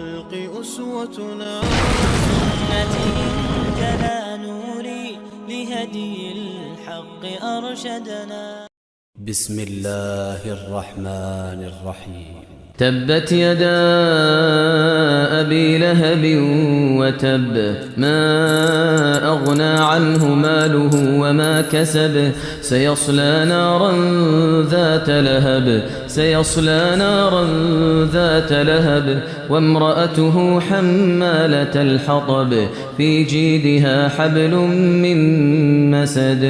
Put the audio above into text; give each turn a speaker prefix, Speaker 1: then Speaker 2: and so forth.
Speaker 1: الخلق أسوتنا.
Speaker 2: سنته جلا نوري لهدي الحق أرشدنا.
Speaker 3: بسم الله الرحمن الرحيم.
Speaker 4: تبت يدا أبي لهب وتب ما أغنى عنه ماله وما كسب سيصلى نارا ذات لهب وامرأته حمالة الحطب في جيدها حبل من مسد.